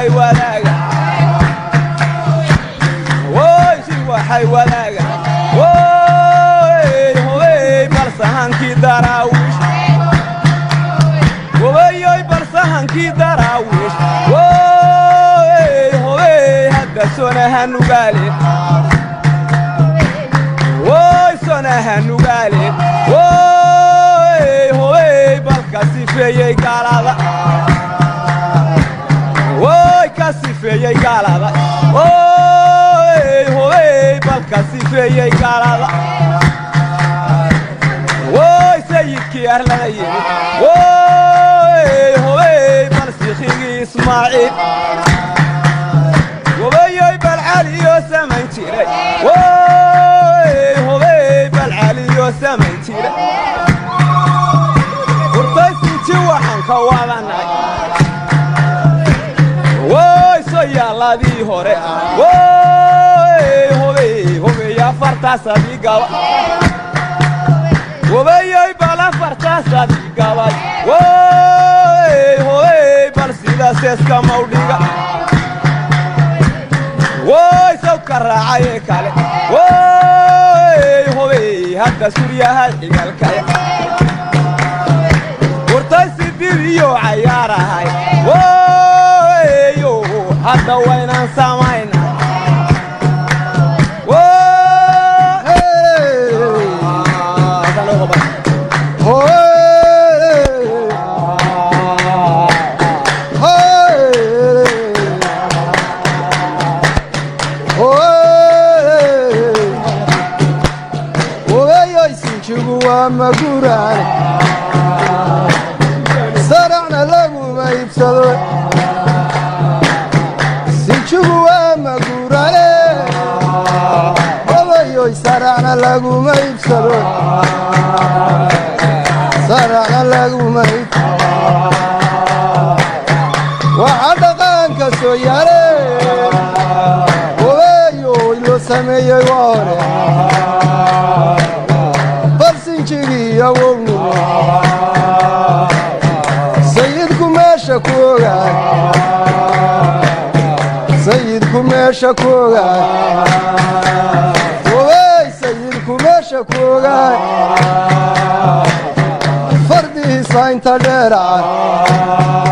waxay wadaaga wooysin waxay wadaaga wooy hooy balsahankii daraawiish wooyoy balsahankii daraawiish wooy hooy hadda sonaha nugaale wooy sonaha nugaale wooy hooy balka sifeeyey gaalada wooy ka sifeeyey gaalada wooy hooy balka sifeeyey gaalada wooy sayidkii arlada yimi wooy hooy bal sikhigii ismaaciil wooyoy bal caliyo samayn jiray wooy hooy bal caliyo samayn jiray urtaysinji waxaan ka wadanay wooy soo yaalladii hore wooy hooy afartaasadii gaba wooyoy bal afartaasadii gabay wooy bal sida seeska mawdhiga wooy sawka raacayee kale wooy hadda suryahay xigalkaya urtaysi dibiyo cayaarahay wooyo hadda waynaan samayna maguraane saracna laguma iibsado sinjigu waa maguraane odayoy saracna laguma iibsado saracna laguma waxa dhaqanka soo yaale odayoy loo sameeyey waa hore sayidku meesha ku ogaay sayidku meesha ku ogaay wooy sayidku meesha ku ogaay fardihiisa inta dheeraca